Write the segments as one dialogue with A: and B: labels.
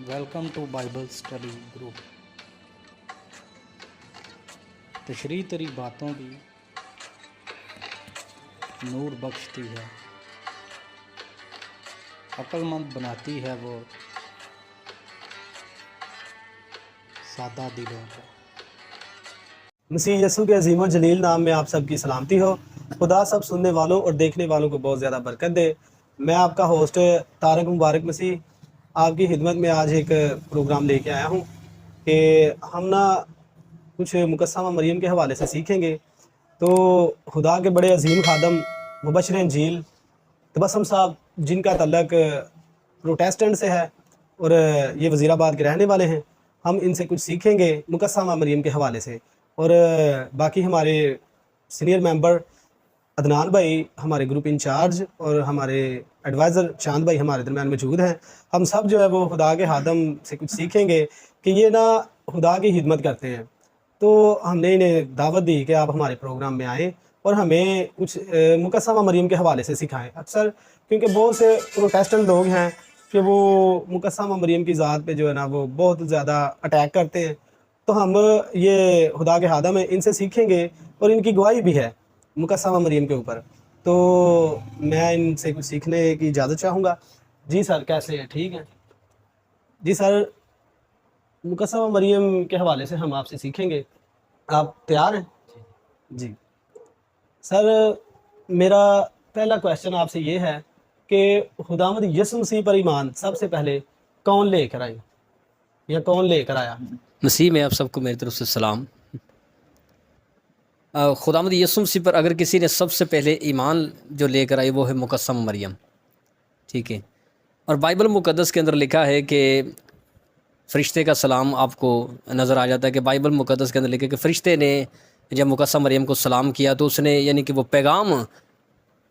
A: Welcome to Bible study group. तशरीह तेरी बातों की नूर बख्शती है, अक्लमंद बनाती है वो सादा दिलों को।
B: मसीह यसू के अजीम और जलील नाम में आप सबकी सलामती हो। खुदा सब सुनने वालों और देखने वालों को बहुत ज़्यादा बरकत दे। मैं आपका होस्ट तारक मुबारक मसीह आपकी खिदमत में आज एक प्रोग्राम लेके आया हूँ कि हम ना कुछ मुकस्समा मरियम के हवाले से सीखेंगे। तो खुदा के बड़े अजीम खादम मुबशर इंजील तबस्सुम साहब, जिनका तल्लक प्रोटेस्टेंट से है और ये वज़ीराबाद के रहने वाले हैं, हम इनसे कुछ सीखेंगे मुकस्समा मरियम के हवाले से। और बाकी हमारे सीनियर मेंबर अदनान भाई, हमारे ग्रुप इंचार्ज, और हमारे एडवाइज़र चांद भाई हमारे दरम्यान मौजूद हैं। हम सब जो है वो खुदा के खादम से कुछ सीखेंगे कि ये ना खुदा की खिदमत करते हैं। तो हमने इन्हें दावत दी कि आप हमारे प्रोग्राम में आएँ और हमें कुछ मुकस्समा मरियम के हवाले से सिखाएं। अक्सर क्योंकि बहुत से प्रोटेस्टेंट लोग हैं कि वो मुकस्समा मरियम की ज़ात पे जो है ना वो बहुत ज़्यादा अटैक करते हैं। तो हम ये खुदा के खादम है, इनसे सीखेंगे और इनकी गवाही भी है मुकस्समा मरियम के ऊपर। तो मैं इनसे कुछ सीखने की इजाज़त चाहूँगा। जी सर, कैसे हैं? ठीक हैं जी सर। मुकस्समा मरियम के हवाले से हम आपसे सीखेंगे, आप तैयार हैं? जी सर, मेरा पहला क्वेश्चन आपसे ये है कि खुदावंद यीशु मसीह पर ईमान सबसे पहले कौन लेकर आए या कौन लेकर आया?
C: मसीह में आप सबको मेरी तरफ से सलाम। खुदावंद यीशु मसीह पर अगर किसी ने सबसे पहले ईमान जो लेकर आई वो है मुकस्समा मरियम, ठीक है। और बाइबल मुक़द्दस के अंदर लिखा है कि फ़रिश्ते का सलाम आपको नज़र आ जाता है कि बाइबल मुक़द्दस के अंदर लिखा है कि फ़रिश्ते ने जब मुकस्समा मरियम को सलाम किया तो उसने यानी कि वो पैगाम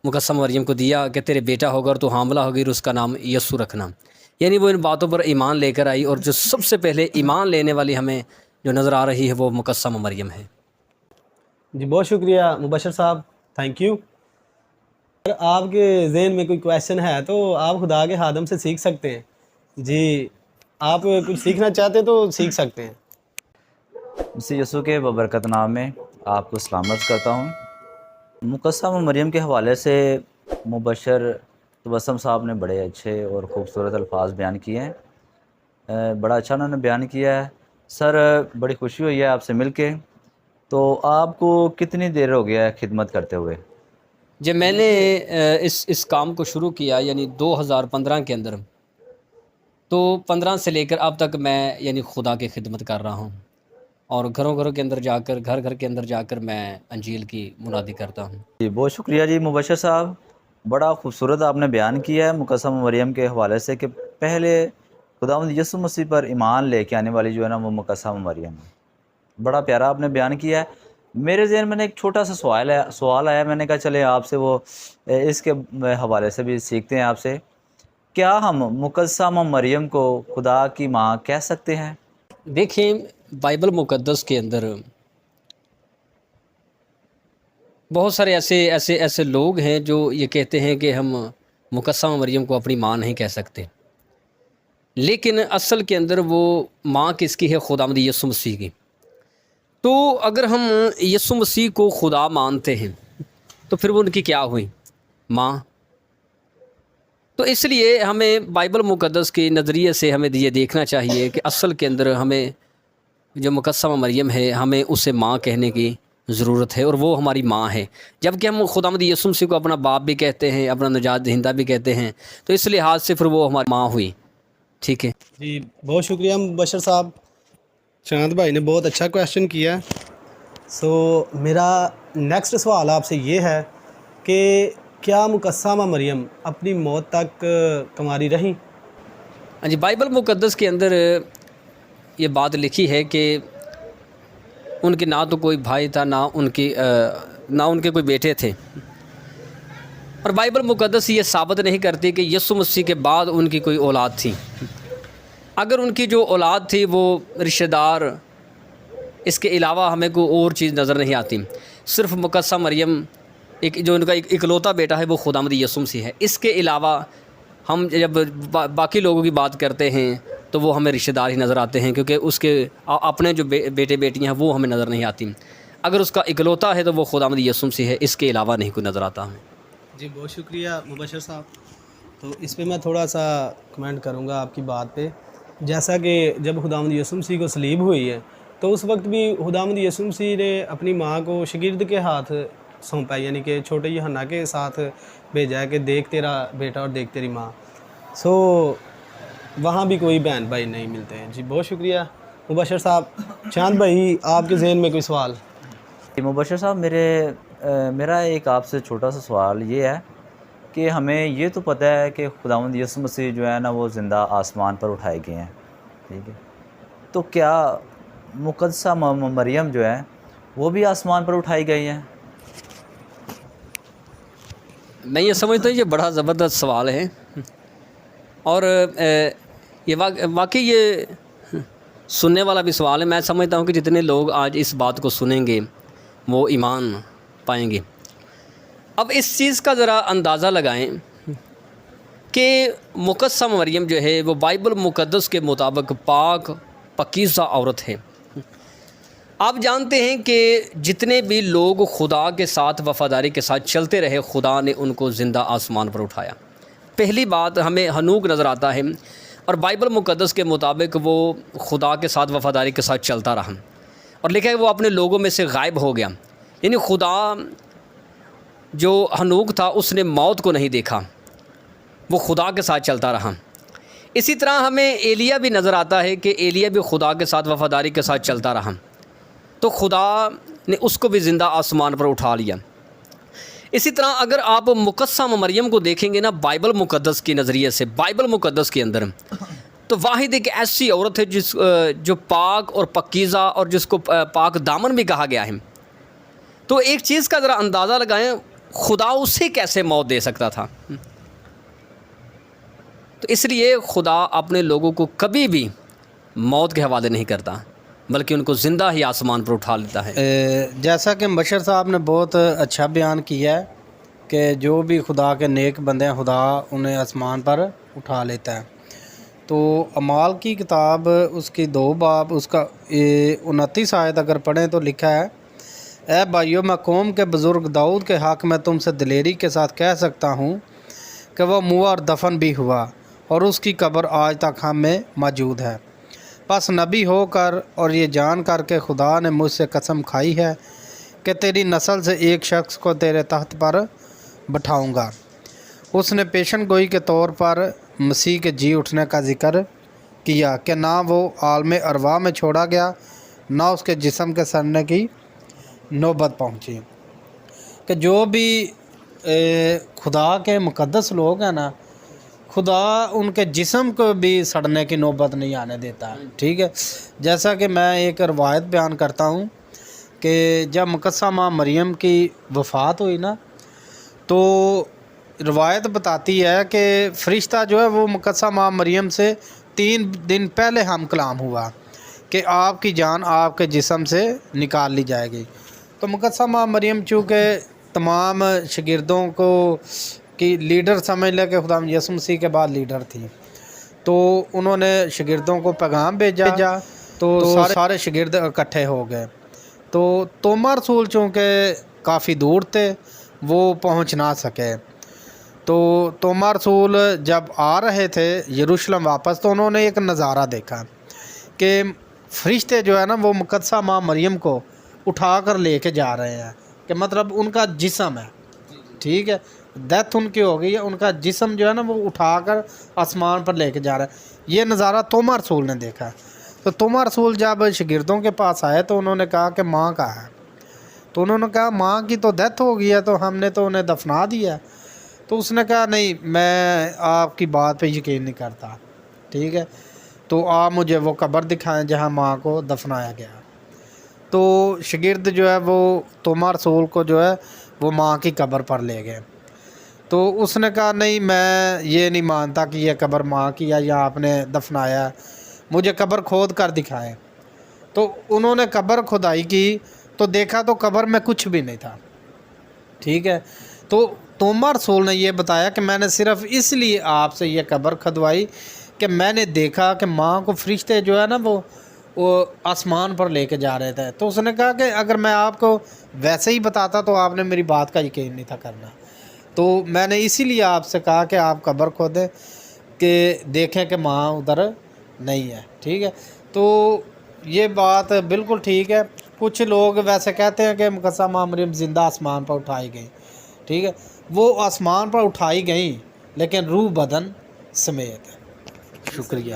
C: मुकस्समा मरियम को दिया कि तेरे बेटा होगा और तो हामला होगी और उसका नाम यस्सु रखना। यानी वो इन बातों पर ईमान लेकर आई, और जो सबसे पहले ईमान लेने वाली हमें जो नज़र आ रही है वो मुकस्समा मरियम है।
B: जी बहुत शुक्रिया मुबशर साहब, थैंक यू। अगर आपके जहन में कोई क्वेश्चन है तो आप खुदा के खादम से सीख सकते हैं। जी, आप कुछ सीखना चाहते हैं तो सीख सकते हैं।
D: मसीह यसू के बबरकत नाम में आपको सलामत करता हूँ। मुकस्समा मरियम के हवाले से मुबशर तबस्सुम साहब ने बड़े अच्छे और ख़ूबसूरत अल्फाज बयान किए हैं। बड़ा अच्छा उन्होंने बयान किया है। सर, बड़ी खुशी हुई है आपसे मिलके। तो आपको कितनी देर हो गया है खिदमत करते हुए?
C: जब मैंने इस काम को शुरू किया यानी 2015 के अंदर, तो 15 से लेकर अब तक मैं यानी खुदा की खिदमत कर रहा हूँ, और घरों घरों के अंदर जाकर घर घर के अंदर जाकर मैं अंजील की मुनादी करता हूँ।
D: जी बहुत शुक्रिया जी मुबशर साहब, बड़ा खूबसूरत आपने बयान किया है मुकस्समा मरियम के हवाले से कि पहले खुदावंद यीशु मसीह पर ईमान लेके आने वाली जो है ना वो मुकस्समा मरियम है। बड़ा प्यारा आपने बयान किया है। मेरे ज़हन में एक छोटा सा सवाल आया। मैंने कहा चले आपसे वो इसके हवाले से भी सीखते हैं आपसे। क्या हम मुकस्समा मरियम को खुदा की माँ कह सकते हैं?
C: देखें, बाइबल मुक़द्दस के अंदर बहुत सारे ऐसे लोग हैं जो ये कहते हैं कि हम मुकस्समा मरियम को अपनी माँ नहीं कह सकते, लेकिन असल के अंदर वो माँ किसकी है? खुदावंद यीशु मसीह की। तो अगर हम यीशु मसीह को खुदा मानते हैं तो फिर वो उनकी क्या हुई? माँ। तो इसलिए हमें बाइबल मुक़द्दस के नज़रिए से हमें ये देखना चाहिए कि असल के अंदर हमें जो मुकस्समा मरियम है हमें उसे माँ कहने की ज़रूरत है, और वो हमारी माँ है। जबकि हम खुदावंद यीशु मसीह को अपना बाप भी कहते हैं, अपना निजात दहिंदा भी कहते हैं, तो इस लिहाज से फिर वो हमारी माँ हुई, ठीक है।
B: जी बहुत शुक्रिया मुबशर साहब। चांद भाई ने बहुत अच्छा क्वेश्चन किया। सो मेरा नेक्स्ट सवाल आपसे ये है कि क्या मुकस्समा मरियम अपनी मौत तक कुंवारी रहीं?
C: हाँ जी, बाइबल मुक़द्दस के अंदर ये बात लिखी है कि उनके ना तो कोई भाई था, ना उनके कोई बेटे थे, और बाइबल मुक़द्दस ये साबित नहीं करती कि यीशु मसीह के बाद उनकी कोई औलाद थी। अगर उनकी जो औलाद थी वो रिश्तेदार, इसके अलावा हमें कोई और चीज़ नज़र नहीं आती। सिर्फ मुकस्समा मरियम एक जो उनका इकलौता बेटा है वो खुदावंद यीशु मसीह है। इसके अलावा हम जब बाकी लोगों की बात करते हैं تو وہ ہمیں رشتہ دار ہی نظر آتے ہیں، کیونکہ اس کے اپنے جو بیٹے بیٹیاں ہیں وہ ہمیں نظر نہیں آتی۔ اگر اس کا اکلوتا ہے تو وہ خداوند یسوع مسیح ہے، اس کے علاوہ نہیں کوئی نظر آتا ہمیں۔
B: جی بہت شکریہ مبشر صاحب۔ تو اس پہ میں تھوڑا سا کمنٹ کروں گا آپ کی بات پہ۔ جیسا کہ جب خداوند یسوع مسیح کو صلیب ہوئی ہے تو اس وقت بھی خداوند یسوع مسیح نے اپنی ماں کو شاگرد کے ہاتھ سونپا، یعنی کہ چھوٹے یوحنا کے ساتھ بھیجا ہے کہ دیکھ تیرا بیٹا اور دیکھ تیری ماں۔ سو وہاں بھی کوئی بہن بھائی نہیں ملتے ہیں۔ جی بہت شکریہ مبشر صاحب۔ چاند بھائی آپ کے ذہن میں کوئی سوال؟
D: مبشر صاحب، میرا ایک آپ سے چھوٹا سا سوال یہ ہے کہ ہمیں یہ تو پتہ ہے کہ خداوند یسوع مسیح جو ہے نا وہ زندہ آسمان پر اٹھائے گئے ہیں، ٹھیک ہے، تو کیا مقدسہ مریم جو ہے وہ بھی آسمان پر اٹھائی گئی ہیں؟
C: میں یہ سمجھتا ہوں یہ بڑا زبردست سوال ہے، اور یہ واقعی یہ سننے والا بھی سوال ہے۔ میں سمجھتا ہوں کہ جتنے لوگ آج اس بات کو سنیں گے وہ ایمان پائیں گے۔ اب اس چیز کا ذرا اندازہ لگائیں کہ مقدسہ مریم جو ہے وہ بائبل مقدس کے مطابق پاک پاکیزہ عورت ہے۔ آپ جانتے ہیں کہ جتنے بھی لوگ خدا کے ساتھ وفاداری کے ساتھ چلتے رہے، خدا نے ان کو زندہ آسمان پر اٹھایا۔ پہلی بات ہمیں ہنوک نظر آتا ہے، اور بائبل مقدس کے مطابق وہ خدا کے ساتھ وفاداری کے ساتھ چلتا رہا، اور لکھا ہے وہ اپنے لوگوں میں سے غائب ہو گیا۔ یعنی خدا جو ہنوک تھا اس نے موت کو نہیں دیکھا، وہ خدا کے ساتھ چلتا رہا۔ اسی طرح ہمیں ایلیا بھی نظر آتا ہے کہ ایلیا بھی خدا کے ساتھ وفاداری کے ساتھ چلتا رہا، تو خدا نے اس کو بھی زندہ آسمان پر اٹھا لیا۔ اسی طرح اگر آپ مقدسہ مریم کو دیکھیں گے نا بائبل مقدس کے نظریے سے، بائبل مقدس کے اندر، تو واحد ایک ایسی عورت ہے جو پاک اور پاکیزہ اور جس کو پاک دامن بھی کہا گیا ہے۔ تو ایک چیز کا ذرا اندازہ لگائیں، خدا اسے کیسے موت دے سکتا تھا؟ تو اس لیے خدا اپنے لوگوں کو کبھی بھی موت کے حوالے نہیں کرتا، بلکہ ان کو زندہ ہی آسمان پر اٹھا لیتا ہے۔
A: جیسا کہ مبشر صاحب نے بہت اچھا بیان کیا ہے کہ جو بھی خدا کے نیک بندے ہیں خدا انہیں آسمان پر اٹھا لیتا ہے۔ تو اعمال کی کتاب اس کی 2 باب اس کا 29 آیت اگر پڑھیں تو لکھا ہے، اے بھائیو، میں قوم کے بزرگ داؤد کے حق میں تم سے دلیری کے ساتھ کہہ سکتا ہوں کہ وہ موا اور دفن بھی ہوا، اور اس کی قبر آج تک ہم میں موجود ہے۔ پس نبی ہو کر اور یہ جان کر کے خدا نے مجھ سے قسم کھائی ہے کہ تیری نسل سے ایک شخص کو تیرے تخت پر بٹھاؤں گا۔ اس نے پیشن گوئی کے طور پر مسیح کے جی اٹھنے کا ذکر کیا کہ نہ وہ عالم ارواح میں چھوڑا گیا، نہ اس کے جسم کے سڑنے کی نوبت پہنچی۔ کہ جو بھی خدا کے مقدس لوگ ہیں نا، خدا ان کے جسم کو بھی سڑنے کی نوبت نہیں آنے دیتا، ٹھیک ہے۔ جیسا کہ میں ایک روایت بیان کرتا ہوں کہ جب مقدسہ ماں مریم کی وفات ہوئی نا، تو روایت بتاتی ہے کہ فرشتہ جو ہے وہ مقدسہ ماں مریم سے 3 دن پہلے ہم کلام ہوا کہ آپ کی جان آپ کے جسم سے نکال لی جائے گی۔ تو مقدسہ ماں مریم چونکہ تمام شاگردوں کو کی لیڈر سمجھ لے کہ خدا یسوع مسیح کے بعد لیڈر تھی، تو انہوں نے شاگردوں کو پیغام بھیجا، تو سارے شاگرد اکٹھے ہو گئے۔ تو توما رسول چونکہ کافی دور تھے وہ پہنچ نہ سکے، تو توما رسول جب آ رہے تھے یروشلم واپس، تو انہوں نے ایک نظارہ دیکھا کہ فرشتے جو ہے نا وہ مقدسہ ماں مریم کو اٹھا کر لے کے جا رہے ہیں، کہ مطلب ان کا جسم ہے، ٹھیک ہے، ڈیتھ ان کی ہو گئی ہے، ان کا جسم جو ہے نا وہ اٹھا کر آسمان پر لے کے جا رہا ہے۔ یہ نظارہ توما رسول نے دیکھا۔ تو توما رسول جب شاگردوں کے پاس آئے تو انہوں نے کہا کہ ماں کہاں ہے؟ تو انہوں نے کہا ماں کی تو ڈیتھ ہو گئی ہے، تو ہم نے تو انہیں دفنا دیا۔ تو اس نے کہا نہیں، میں آپ کی بات پہ یقین نہیں کرتا، ٹھیک ہے، تو آپ مجھے وہ قبر دکھائیں جہاں ماں کو دفنایا گیا۔ تو شاگرد جو ہے وہ توما رسول کو جو ہے وہ ماں کی قبر پر لے گئے۔ تو اس نے کہا نہیں، میں یہ نہیں مانتا کہ یہ قبر ماں کی ہے یا آپ نے دفنایا ہے، مجھے قبر کھود کر دکھائیں۔ تو انہوں نے قبر کھدائی کی تو دیکھا تو قبر میں کچھ بھی نہیں تھا، ٹھیک ہے۔ تو توما رسول نے یہ بتایا کہ میں نے صرف اس لیے آپ سے یہ قبر کھدوائی کہ میں نے دیکھا کہ ماں کو فرشتے جو ہے نا وہ آسمان پر لے کے جا رہے تھے. تو اس نے کہا کہ اگر میں آپ کو ویسے ہی بتاتا تو آپ نے میری بات کا یقین نہیں تھا کرنا. تو میں نے اسی لیے آپ سے کہا کہ آپ قبر کھودیں کہ دیکھیں کہ ماں ادھر نہیں ہے. ٹھیک ہے, تو یہ بات بالکل ٹھیک ہے. کچھ لوگ ویسے کہتے ہیں کہ مقدسہ ماں مریم زندہ آسمان پر اٹھائی گئیں. ٹھیک ہے, وہ آسمان پر اٹھائی گئیں لیکن روح بدن سمیت ہے. شکریہ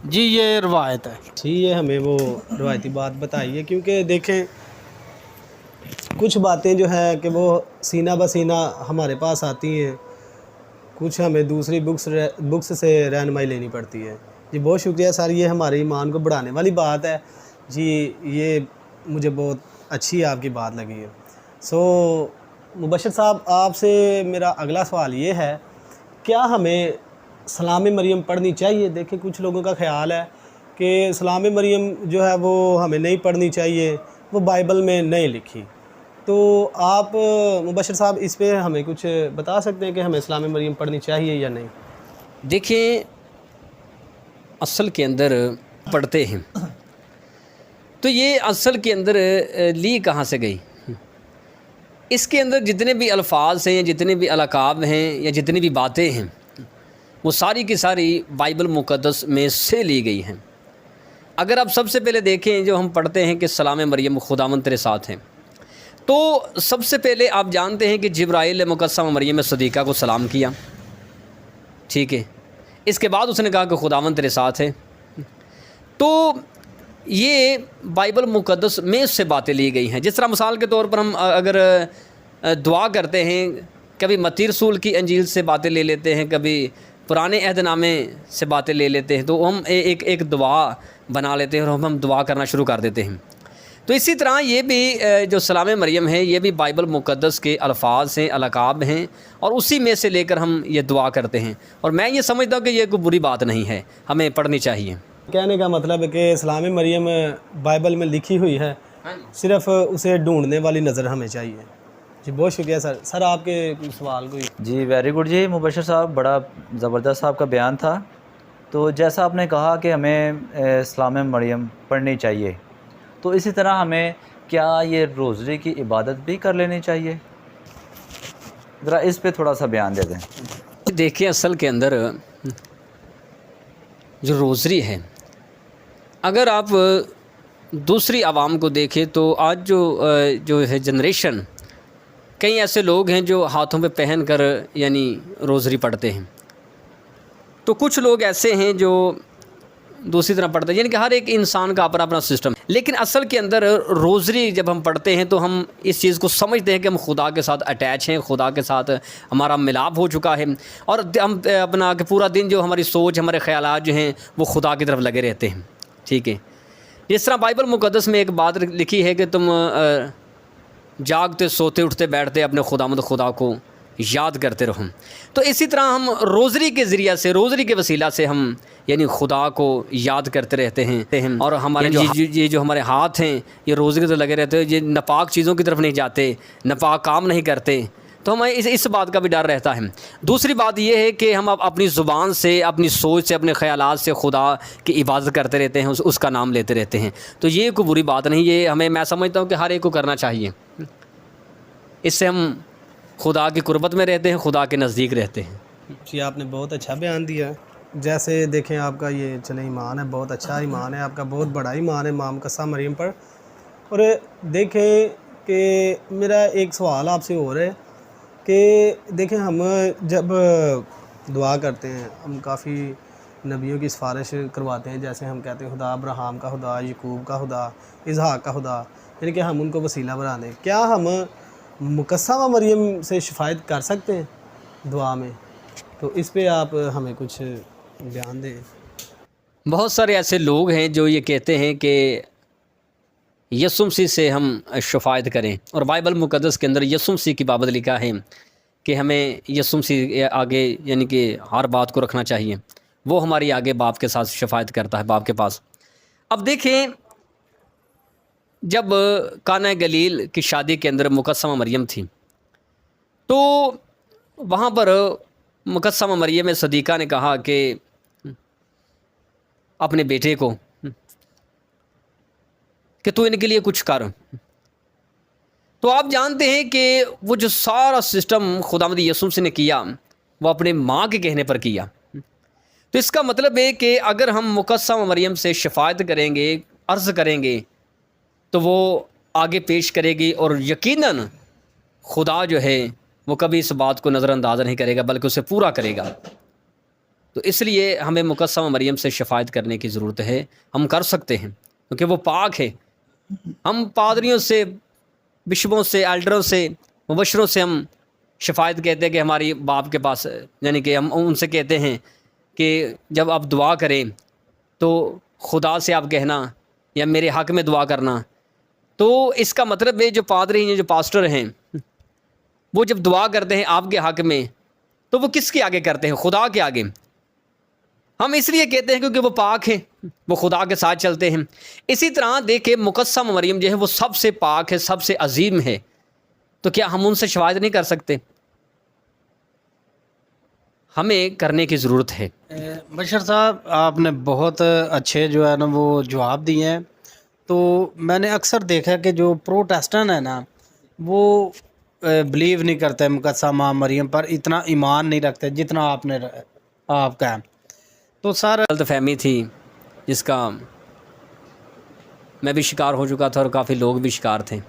A: جی. یہ روایت ہے.
B: ٹھیک ہے, ہمیں وہ روایتی بات بتائیے, کیونکہ دیکھیں کچھ باتیں جو ہیں کہ وہ سینہ بسینہ ہمارے پاس آتی ہیں, کچھ ہمیں دوسری بکس سے رہنمائی لینی پڑتی ہے. جی بہت شکریہ سر, یہ ہمارے ایمان کو بڑھانے والی بات ہے جی, یہ مجھے بہت اچھی آپ کی بات لگی ہے. مبشر صاحب, آپ سے میرا اگلا سوال یہ ہے, کیا ہمیں سلام مریم پڑھنی چاہیے؟ دیکھیں کچھ لوگوں کا خیال ہے کہ سلام مریم جو ہے وہ ہمیں نہیں پڑھنی چاہیے, وہ بائبل میں نہیں لکھی. تو آپ مبشر صاحب اس پہ ہمیں کچھ بتا سکتے ہیں کہ ہمیں سلام مریم پڑھنی چاہیے یا نہیں؟
C: دیکھیں اصل کے اندر پڑھتے ہیں تو یہ اصل کے اندر لی کہاں سے گئی؟ اس کے اندر جتنے بھی الفاظ ہیں, جتنے بھی القاب ہیں, یا جتنی بھی باتیں ہیں, وہ ساری کی ساری بائبل مقدس میں سے لی گئی ہیں. اگر آپ سب سے پہلے دیکھیں جو ہم پڑھتے ہیں کہ سلام مریم خداوند تیرے ساتھ ہیں, تو سب سے پہلے آپ جانتے ہیں کہ جبرائیل مقدسہ مریم صدیقہ کو سلام کیا. ٹھیک ہے, اس کے بعد اس نے کہا کہ خداوند تیرے ساتھ ہے. تو یہ بائبل مقدس میں سے باتیں لی گئی ہیں. جس طرح مثال کے طور پر ہم اگر دعا کرتے ہیں, کبھی متی رسول کی انجیل سے باتیں لے لیتے ہیں, کبھی پرانے عہد نامے سے باتیں لے لیتے ہیں, تو ہم ایک دعا بنا لیتے ہیں اور ہم دعا کرنا شروع کر دیتے ہیں. تو اسی طرح یہ بھی جو سلام مریم ہے یہ بھی بائبل مقدس کے الفاظ ہیں, القاب ہیں, اور اسی میں سے لے کر ہم یہ دعا کرتے ہیں. اور میں یہ سمجھتا ہوں کہ یہ کوئی بری بات نہیں ہے, ہمیں پڑھنی چاہیے.
B: کہنے کا مطلب ہے کہ سلام مریم بائبل میں لکھی ہوئی ہے, صرف اسے ڈھونڈنے والی نظر ہمیں چاہیے. جی بہت شکریہ سر. سر آپ کے کوئی سوال کوئی؟
D: جی ویری گڈ جی. مبشر صاحب بڑا زبردست آپ کا بیان تھا. تو جیسا آپ نے کہا کہ ہمیں سلام مریم پڑھنی چاہیے, تو اسی طرح ہمیں کیا یہ روزری کی عبادت بھی کر لینی چاہیے؟ ذرا اس پہ تھوڑا سا بیان دے دیں.
C: دیکھیں اصل کے اندر جو روزری ہے, اگر آپ دوسری عوام کو دیکھیں تو آج جو ہے جنریشن, کئی ایسے لوگ ہیں جو ہاتھوں پہ پہن کر یعنی روزری پڑھتے ہیں. تو کچھ لوگ ایسے ہیں جو دوسری طرح پڑھتے ہیں, یعنی کہ ہر ایک انسان کا اپنا اپنا سسٹم. لیکن اصل کے اندر روزری جب ہم پڑھتے ہیں تو ہم اس چیز کو سمجھتے ہیں کہ ہم خدا کے ساتھ اٹیچ ہیں, خدا کے ساتھ ہمارا ملاپ ہو چکا ہے, اور ہم اپنا کہ پورا دن جو ہماری سوچ, ہمارے خیالات جو ہیں وہ خدا کی طرف لگے رہتے ہیں. ٹھیک ہے, جس طرح بائبل مقدس میں ایک بات لکھی ہے کہ تم جاگتے سوتے اٹھتے بیٹھتے اپنے خدا کو یاد کرتے رہو. تو اسی طرح ہم روزری کے ذریعہ سے, روزری کے وسیلہ سے ہم یعنی خدا کو یاد کرتے رہتے ہیں, اور ہمارے یہ جو ہمارے ہاتھ ہیں یہ روزری کی طرف لگے رہتے ہیں, یہ ناپاک چیزوں کی طرف نہیں جاتے, ناپاک کام نہیں کرتے. تو ہمیں اس بات کا بھی ڈر رہتا ہے. دوسری بات یہ ہے کہ ہم اپنی زبان سے, اپنی سوچ سے, اپنے خیالات سے خدا کی عبادت کرتے رہتے ہیں, اس کا نام لیتے رہتے ہیں. تو یہ کوئی بری بات نہیں, یہ میں سمجھتا ہوں کہ ہر ایک کو کرنا چاہیے. اس سے ہم خدا کی قربت میں رہتے ہیں, خدا کے نزدیک رہتے ہیں.
B: جی آپ نے بہت اچھا بیان دیا. جیسے دیکھیں آپ کا یہ چلے ایمان ہے, بہت اچھا ایمان ہے آپ کا, بہت بڑا ایمان ہے ماں مقدسہ مریم پر. اور دیکھیں کہ میرا ایک سوال آپ سے ہو رہا ہے کہ دیکھیں ہم جب دعا کرتے ہیں ہم کافی نبیوں کی سفارش کرواتے ہیں, جیسے ہم کہتے ہیں خدا ابراہیم کا خدا, یعقوب کا خدا, اسحاق کا خدا, یعنی کہ ہم ان کو وسیلہ بنا دیں. کیا ہم مقدسہ مریم سے شفاعت کر سکتے ہیں دعا میں؟ تو اس پہ آپ ہمیں کچھ بیان دیں.
C: بہت سارے ایسے لوگ ہیں جو یہ کہتے ہیں کہ یسوع مسیح سے ہم شفاعت کریں, اور بائبل مقدس کے اندر یسوع مسیح کی بابت لکھا ہے کہ ہمیں یسوع مسیح آگے یعنی کہ ہر بات کو رکھنا چاہیے, وہ ہماری آگے باپ کے ساتھ شفاعت کرتا ہے, باپ کے پاس. اب دیکھیں جب کانہ گلیل کی شادی کے اندر مقدسہ مریم تھی, تو وہاں پر مقدسہ مریم صدیقہ نے کہا کہ अपने बेटे को कि तू इनके लिए कुछ कर। तो आप जानते हैं कि वो जो सारा सिस्टम खुदावंद यीशु मसीह ने किया वो अपने माँ के कहने पर किया। तो इसका मतलब है कि अगर हम मुकस्सम मरियम से शफायत करेंगे, अर्ज़ करेंगे, तो वो आगे पेश करेगी और यकीनन खुदा जो है वो कभी इस बात को नज़रअंदाज नहीं करेगा बल्कि उसे पूरा करेगा। तो इसलिए हमें मुकस्सम मरियम से शफायत करने की ज़रूरत है। हम कर सकते हैं क्योंकि वो पाक है। हम पादरियों से, बिशपों से, एल्डरों से, मुबशरों से हम शफायत कहते हैं कि हमारी बाप के पास, यानी कि हम उनसे कहते हैं कि जब आप दुआ करें तो खुदा से आप कहना या मेरे हक़ में दुआ करना। तो इसका मतलब है जो पादरी हैं, जो पास्टर हैं, वो जब दुआ करते हैं आपके हक़ में तो वो किसके आगे करते हैं? खुदा के आगे। हम इसलिए कहते हैं क्योंकि वो पाक है, वो खुदा के साथ चलते हैं। इसी तरह देखिए मुकस्सम मरियम जो है वो सबसे पाक है, सबसे अजीम है। तो क्या हम उनसे शफायत नहीं कर सकते? हमें करने की ज़रूरत है।
A: बशर साहब, आपने बहुत अच्छे जो है ना वो जवाब दिए हैं। तो मैंने अक्सर देखा कि जो प्रोटेस्टेंट है ना वो बिलीव नहीं करते मुकस्सम मरियम पर, इतना ईमान नहीं रखते जितना आपका है। तो सर
C: गलतफहमी थी जिसका मैं भी शिकार हो चुका था और काफ़ी लोग भी शिकार थे।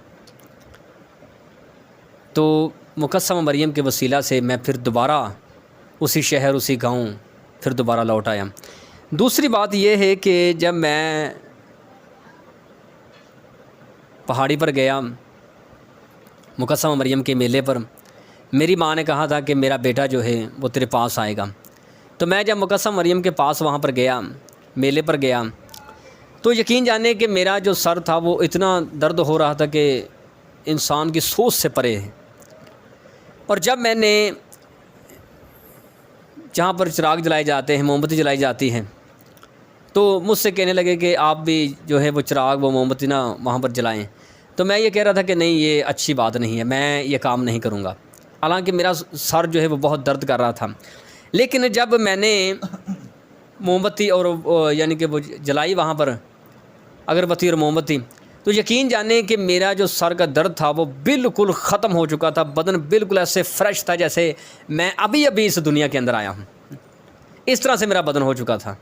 C: तो मुकस्सम मरियम के वसीला से मैं फिर दोबारा उसी शहर, उसी गांव फिर दोबारा लौट आया। दूसरी बात यह है कि जब मैं पहाड़ी पर गया मुकस्सम मरियम के मेले पर, मेरी माँ ने कहा था कि मेरा बेटा जो है वो तेरे पास आएगा। तो मैं जब मुकस्सम मरियम के पास वहाँ पर गया, मेले पर गया, तो यकीन जाने कि मेरा जो सर था वो इतना दर्द हो रहा था कि इंसान की सोच से परे है। और जब मैंने जहाँ पर चिराग जलाए जाते हैं, मोमबत्ती जलाई जाती हैं, तो मुझसे कहने लगे कि आप भी जो है वो चिराग, वो मोमबत्ती ना वहाँ पर जलाएं। तो मैं ये कह रहा था कि नहीं, ये अच्छी बात नहीं है, मैं ये काम नहीं करूँगा। हालांकि मेरा सर जो है वो बहुत दर्द कर रहा था। लेकिन जब मैंने मोमबत्ती और यानी कि वो जलाई वहाँ पर अगरबत्ती और मोमबत्ती, तो यकीन जाने कि मेरा जो सर का दर्द था वो बिल्कुल ख़त्म हो चुका था। बदन बिल्कुल ऐसे फ्रेश था जैसे मैं अभी अभी इस दुनिया के अंदर आया हूँ। इस तरह से मेरा बदन हो चुका था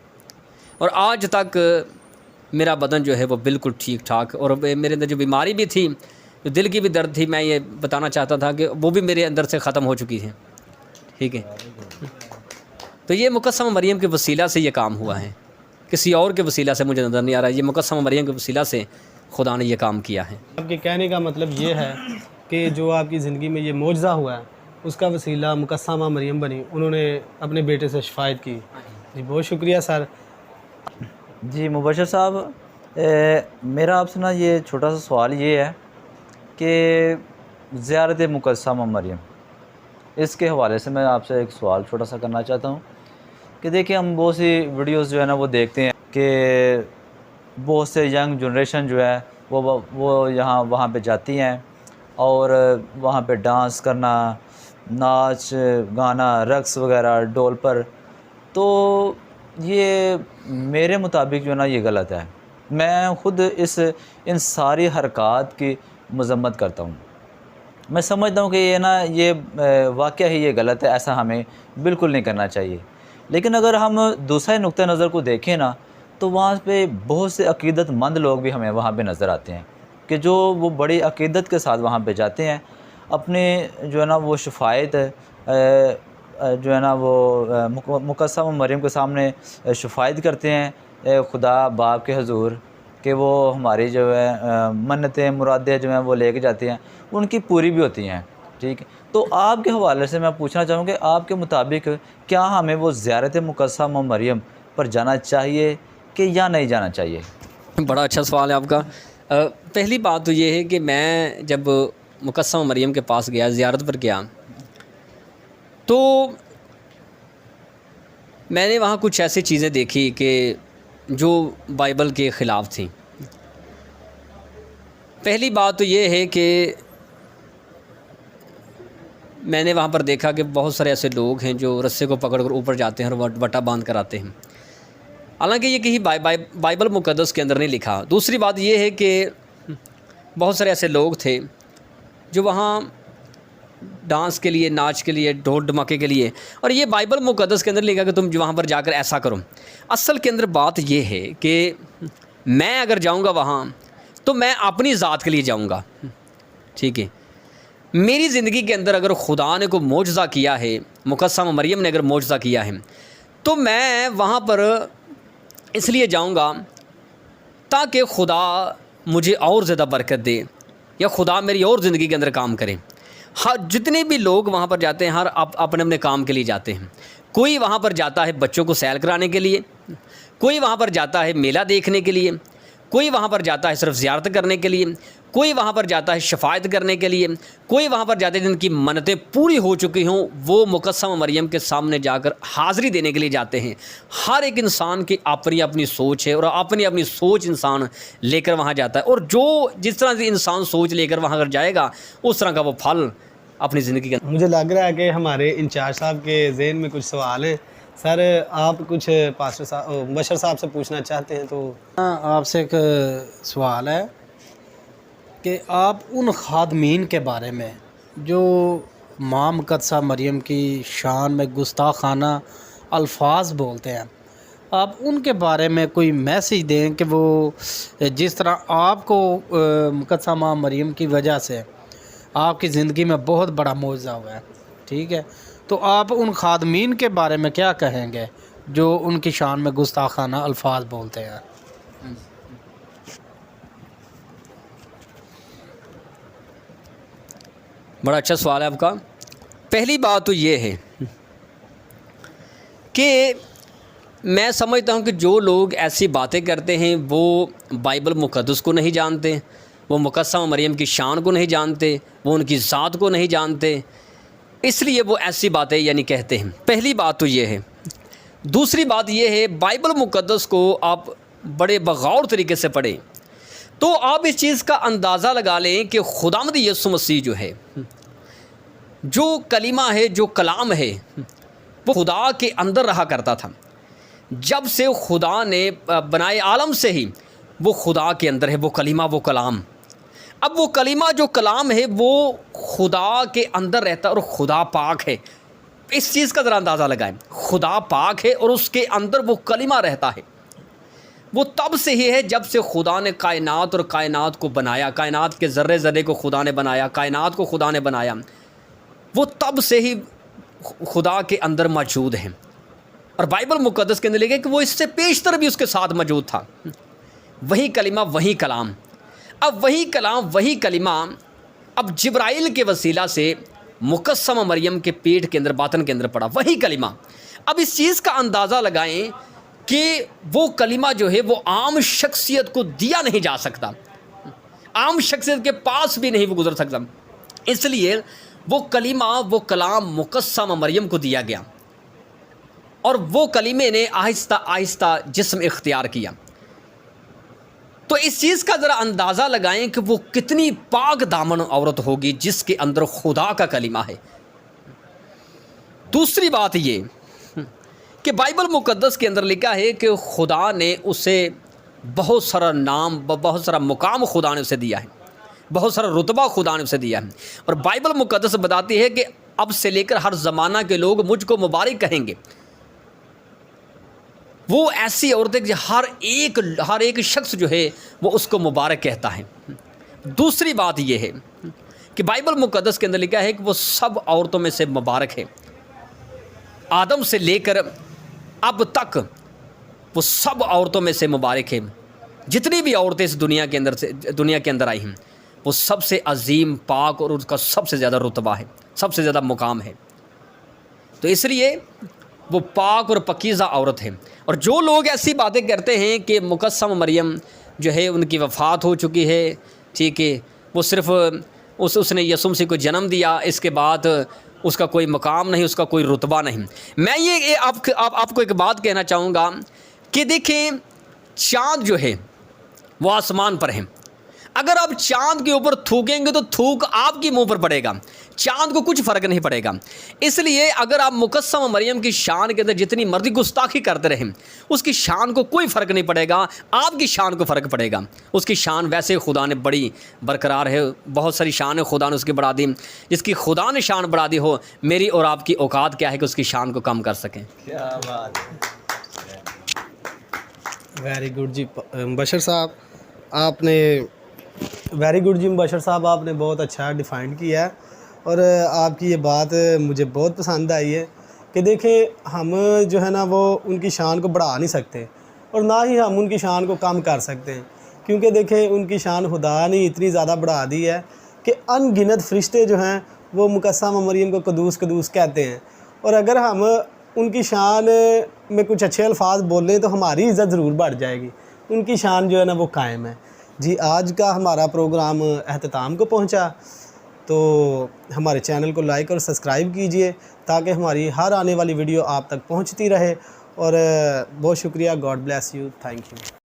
C: और आज तक मेरा बदन जो है वो बिल्कुल ठीक ठाक। और मेरे अंदर जो बीमारी भी थी, जो दिल की भी दर्द थी, मैं ये बताना चाहता था कि वो भी मेरे अंदर से ख़त्म हो चुकी है। ठीक है, तो ये मुकस्सम मरियम के वसीला से ये काम हुआ है, किसी और के वसीला से मुझे नज़र नहीं आ रहा है। ये मुकस्सम मरियम के वसीला से खुदा ने ये काम किया है।
B: आपके कहने का मतलब ये है कि जो आपकी ज़िंदगी में ये मौजज़ा हुआ है उसका वसीला मुकस्सम मरियम बनी, उन्होंने अपने बेटे से शफायत की। जी बहुत शुक्रिया सर।
D: जी मुबशर साहब, मेरा आपसे ना ये छोटा सा सवाल ये है कि ज़ियारत मुकस्सम मरियम, इसके हवाले से मैं आपसे एक सवाल छोटा सा करना चाहता हूँ कि देखिए हम बहुत सी वीडियोस जो है ना वो देखते हैं कि बहुत से यंग जनरेशन जो है वो यहाँ वहाँ पे जाती हैं और वहाँ पे डांस करना, नाच गाना, रक्स वगैरह डोल पर। तो ये मेरे मुताबिक जो है ना ये गलत है। मैं ख़ुद इन सारी हरकत की मज़म्मत करता हूँ। मैं समझता हूँ कि ये ना ये वाक़या ही ये गलत है, ऐसा हमें बिल्कुल नहीं करना चाहिए। लेकिन अगर हम दूसरे नुक्ते नज़र को देखें ना तो वहाँ पे बहुत से अक़ीदतमंद लोग भी हमें वहाँ पे नज़र आते हैं कि जो वो बड़ी अक़ीदत के साथ वहाँ पे जाते हैं, अपने जो है ना वो शफायत जो है ना वो मुकस्सम मरियम के सामने शफायत करते हैं खुदा बाप के हुज़ूर कि वो हमारी जो है मन्नतें मुरादें जो हैं वो लेके जाती हैं, उनकी पूरी भी होती हैं। ठीक है, तो आपके हवाले से मैं पूछना चाहूँगा कि आपके मुताबिक क्या हमें वो ज़ियारत मुकस्सम मरियम पर जाना चाहिए कि या नहीं जाना चाहिए?
C: बड़ा अच्छा सवाल है आपका। पहली बात तो ये है कि मैं जब मुकस्सम मरियम के पास गया, ज़ियारत पर गया, तो मैंने वहाँ कुछ ऐसी चीज़ें देखी कि जो बाइबल के ख़िलाफ़ थी। पहली बात तो ये है कि मैंने वहाँ पर देखा कि बहुत सारे ऐसे लोग हैं जो रस्से को पकड़कर ऊपर जाते हैं और वटा बांध कर आते हैं। हालांकि ये कहीं बाइबल मुक़द्दस के अंदर नहीं लिखा। दूसरी बात ये है कि बहुत सारे ऐसे लोग थे जो वहाँ डांस के लिए, नाच के लिए, ढोल ढमाके के लिए, और ये बाइबल मुक़द्दस के अंदर लिखा कि तुम वहाँ पर जाकर ऐसा करो। असल के अंदर बात ये है कि मैं अगर जाऊँगा वहाँ तो मैं अपनी ज़ात के लिए जाऊँगा, ठीक है। मेरी ज़िंदगी के अंदर अगर खुदा ने कोई मोजज़ा किया है, मुकस्सम मरियम ने अगर मोजज़ा किया है, तो मैं वहाँ पर इसलिए जाऊँगा ताकि खुदा मुझे और ज़्यादा बरकत दे, या खुदा मेरी और ज़िंदगी के अंदर काम करे। हर जितने भी लोग वहाँ पर जाते हैं, हर अपने अपने काम के लिए जाते हैं। कोई वहाँ पर जाता है बच्चों को सैर कराने के लिए, कोई वहाँ पर जाता है मेला देखने के लिए, कोई वहाँ पर जाता है सिर्फ ज़ियारत करने के लिए, कोई वहाँ पर जाता है शफायत करने के लिए, कोई वहाँ पर जाते हैं जिनकी मन्नतें पूरी हो चुकी हों, वो मुकस्सम मरियम के सामने जाकर हाज़िरी देने के लिए जाते हैं। हर एक इंसान की अपनी अपनी सोच है और अपनी अपनी सोच इंसान लेकर वहाँ जाता है, और जो जिस तरह से इंसान सोच लेकर वहाँ अगर जाएगा उस तरह का वो फल अपनी ज़िंदगी का।
B: मुझे लग रहा है कि हमारे इंचार्ज साहब के ज़हन में कुछ सवाल हैं। सर, आप कुछ पास्टर साहब मुबशर साहब से पूछना चाहते हैं तो?
A: आपसे एक सवाल है कि आप उन खादमीन के बारे में जो माँ मुक़द्दसा मरियम की शान में गुस्ताखाना अल्फाज बोलते हैं, आप उनके बारे में कोई मैसेज दें कि वो जिस तरह आपको मुक़द्दसा माँ मरियम की वजह से आपकी ज़िंदगी में बहुत बड़ा मौजज़ा हुआ है, ठीक है, तो आप उन खादमीन के बारे में क्या कहेंगे जो उनकी शान में गुस्ताखाना अल्फाज बोलते हैं?
C: बड़ा अच्छा सवाल है आपका। पहली बात तो ये है कि मैं समझता हूँ कि जो लोग ऐसी बातें करते हैं वो बाइबल मुक़द्दस को नहीं जानते, वो मुकस्सम मरियम की शान को नहीं जानते, वो उनकी ज़ात को नहीं जानते, इसलिए वो ऐसी बातें यानी कहते हैं। पहली बात तो ये है। दूसरी बात ये है, बाइबल मुक़द्दस को आप बड़े बग़ौर तरीके से पढ़ें तो आप इस चीज़ का अंदाज़ा लगा लें कि खुदावंद यीशु मसीह जो है, जो कलीमा है, जो कलाम है, वो खुदा के अंदर रहा करता था। जब से खुदा ने बनाए आलम से ही वो खुदा के अंदर है, वो कलीमा, वो कलाम। अब वो कलीमा जो कलाम है वो खुदा के अंदर रहता है और खुदा पाक है। इस चीज़ का ज़रा अंदाज़ा लगाएं, खुदा पाक है और उसके अंदर वो कलीमा रहता है। वो तब से ही है जब से खुदा ने कायनात और कायनात को बनाया, कायनात के ज़र्रे ज़र्रे को खुदा ने बनाया, कायनात को खुदा ने बनाया, वो तब से ही खुदा के अंदर मौजूद हैं। और बाइबल मुक़द्दस के अंदर लिखा है कि वो इससे पेशतर भी उसके साथ मौजूद था। वही कलिमा, वही कलाम। अब वही कलाम, वही कलिमा अब जिब्राइल के वसीला से मुकस्सम मरियम के पेट के अंदर, बातन के अंदर पड़ा, वही कलिमा। अब इस चीज़ का अंदाज़ा लगाएं कि वो कलिमा जो है वो आम शख्सियत को दिया नहीं जा सकता, आम शख्सियत के पास भी नहीं वो गुजर सकता, इसलिए वो कलिमा, वो कलाम मुकस्सम मरियम को दिया गया और वो कलीमे ने आहिस्ता आहिस्ता जिस्म इख्तियार किया। तो इस चीज़ का ज़रा अंदाज़ा लगाएं कि वो कितनी पाक दामन औरत होगी जिसके अंदर खुदा का कलीमा है। दूसरी बात ये कि बाइबल मुक़द्दस के अंदर लिखा है कि खुदा ने उसे बहुत सारा नाम, बहुत सारा मुकाम खुदा ने उसे दिया है, बहुत सारा रुतबा खुदा ने उसे दिया है। और बाइबल मुक़द्दस बताती है कि अब से लेकर हर ज़माना के लोग मुझको मुबारक कहेंगे। वो ऐसी औरत है कि हर एक शख्स जो है वो उसको मुबारक कहता है। दूसरी बात ये है कि बाइबल मुक़द्दस के अंदर लिखा है कि वो सब औरतों में से मुबारक है, आदम से लेकर अब तक वो सब औरतों में से मुबारक है। जितनी भी औरतें इस दुनिया के अंदर आई हैं वो सबसे अजीम, पाक और उसका सबसे ज़्यादा रुतबा है, सबसे ज़्यादा मुकाम है। तो इसलिए वो पाक और पकीज़ा औरत है। और जो लोग ऐसी बातें करते हैं कि मुकस्सम मरियम जो है उनकी वफ़ात हो चुकी है, ठीक है, वो सिर्फ़ उसने यीशु मसीह को जन्म दिया, इसके बाद उसका कोई मकाम नहीं, उसका कोई रुतबा नहीं। मैं ये आपको एक बात कहना चाहूँगा कि देखें, चाँद जो है वो आसमान पर है। अगर आप चांद के ऊपर थूकेंगे तो थूक आपकी मुंह पर पड़ेगा, चांद को कुछ फ़र्क नहीं पड़ेगा। इसलिए अगर आप मुकस्सम मरियम की शान के अंदर जितनी मर्जी गुस्ताखी करते रहें, उसकी शान को कोई फ़र्क नहीं पड़ेगा, आपकी शान को फ़र्क पड़ेगा। उसकी शान वैसे खुदा ने बड़ी बरकरार है, बहुत सारी शान है खुदा ने उसकी बढ़ा दी। जिसकी खुदा ने शान बढ़ा दी हो, मेरी और आपकी औकात क्या है कि उसकी शान को कम कर सकें।
D: क्या बात
B: वेरी गुड जी मुबशर साहब, आपने वेरी गुड जी मुबशर साहब, आपने बहुत अच्छा डिफ़ाइन किया है और आपकी ये बात मुझे बहुत पसंद आई है कि देखें हम जो है ना वो उनकी शान को बढ़ा नहीं सकते और ना ही हम उनकी शान को कम कर सकते हैं, क्योंकि देखें उनकी शान खुदा ने इतनी ज़्यादा बढ़ा दी है कि अनगिनत फ़रिश्ते जो हैं वो मुकस्सम मरियम को कदूस कदूस कहते हैं। और अगर हम उनकी शान में कुछ अच्छे अल्फाज बोलें तो हमारी इज़्ज़त ज़रूर बढ़ जाएगी, उनकी शान जो है ना वो कायम है। जी आज का हमारा प्रोग्राम अख्ताम को पहुंचा, तो हमारे चैनल को लाइक और सब्सक्राइब कीजिए ताकि हमारी हर आने वाली वीडियो आप तक पहुंचती रहे। और बहुत शुक्रिया, God bless you, thank you.